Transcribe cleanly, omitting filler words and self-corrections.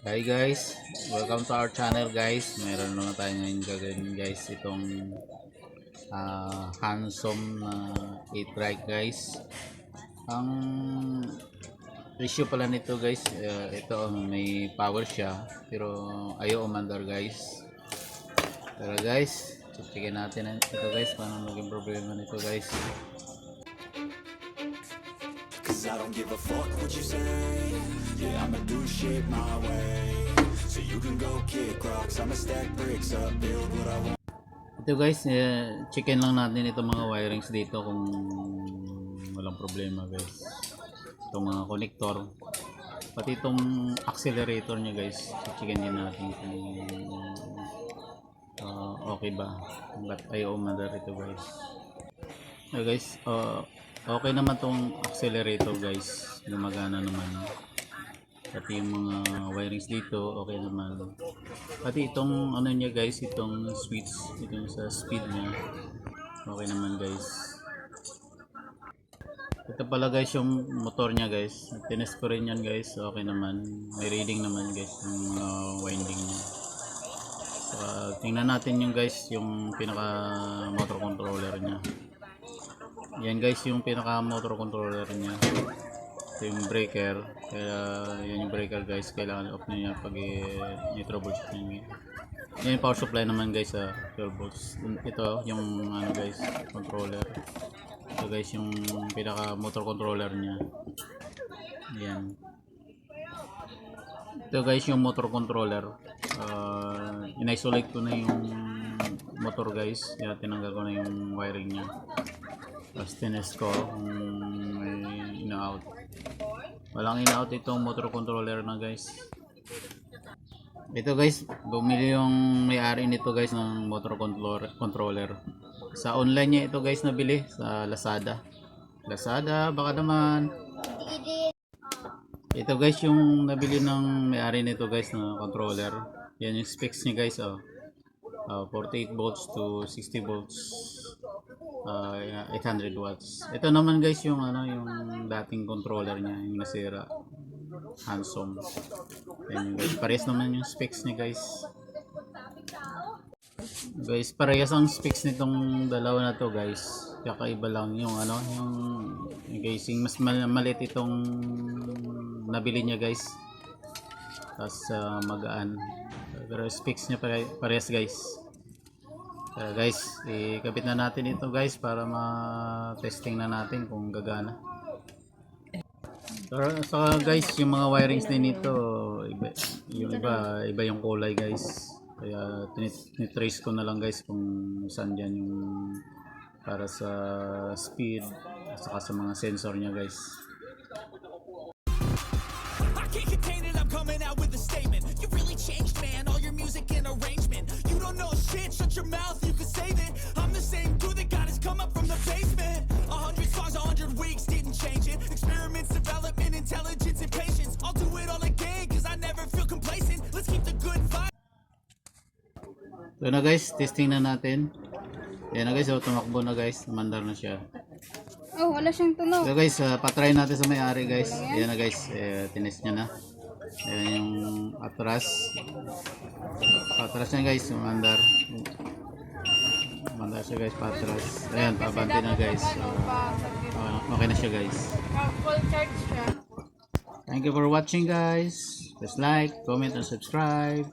Hi guys, welcome to our channel guys. Meron naman tayo ngayon gagawin guys itong handsome na 8-track guys. Ang issue pala nito guys, ito may power siya pero ayaw umandar guys. Pero guys, checkin natin ito guys, paano maging problema nito guys. Cause I don't give a fuck what you say. Yeah, I'ma do shit my way. So you can go kick rocks, I'ma stack bricks up, build what I want. Ito guys, checkin lang natin itong mga wirings dito kung walang problema guys. Itong mga connector, pati itong accelerator nya guys, checkin din natin kung okay ba. But ayaw umandar ito guys. So guys, okay naman tong accelerator guys, gumagana naman. Pati yung mga wirings dito okay naman. Pati itong ano niya guys, itong switch, itong sa speed niya okay naman guys. Ito pala guys yung motor niya guys, tinest ko rin yan guys, okay naman, may reading naman guys yung mga winding niya. So, tingnan natin yung guys, yung pinaka motor controller niya. Yan guys yung pinaka motor controller niya. Ito yung breaker, kaya yan yung breaker guys, kailangan off niya pag i-troubleshoot niya. Yan yung power supply naman guys sa 12 volts. Ito yung ano guys, controller. Ito guys yung pinaka motor controller niya. Yan. Ito guys yung motor controller. In-isolate ko na yung motor guys, kaya tinanggal ko na yung wiring niya. Tapos tinest ko kung may ina-out. Walang ina-out itong motor controller na guys. Ito guys, bumili yung may-ari nito guys ng motor controller. Sa online niya ito guys nabili sa Lazada. Lazada, baka naman. Ito guys yung nabili ng may-ari nito guys na controller. Yan yung specs niya guys. 48 volts to 60 volts. 800 watts. Ito naman guys yung ano, yung dating controller niya, yung nasira, handsome. Ayan guys, parehas naman yung specs niya guys. Guys, parehas ang specs nitong dalawa na to guys. Kakaiba lang yung ano, yung casing, mas maliit itong nabili niya guys. Tapos magaan. Pero specs niya parehas guys. Guys, ikabit na natin ito guys para ma-testing na natin kung gagana. So guys, yung mga wirings din nito, iba yung kulay guys. Kaya tinitrace ko na lang guys kung saan dyan yung para sa speed at saka sa mga sensor niya guys. I can't contain it, I'm coming out with a statement. You really changed, man, all your music and arrangement. You don't know shit, shut your mouth, you can save it. I'm the same dude that got his come up from the basement. 100 songs, 100 weeks, didn't change it. Experiments, development, intelligence, and patience. I'll do it all again, cause I never feel complacent. Let's keep the good vibe. So na guys, testing na natin. Yan na guys, tumakbo na guys, mandar na siya. Oh, wala siyang tunog. So guys, patry natin sa may-ari guys. Yan na guys, tinest niya na. Ayan yung atras. Patras niya guys, yung mandar. Mandar siya guys, patras. Ayan, pabanti na guys. So, okay na siya guys. Full charge siya. Thank you for watching guys. Please like, comment, and subscribe.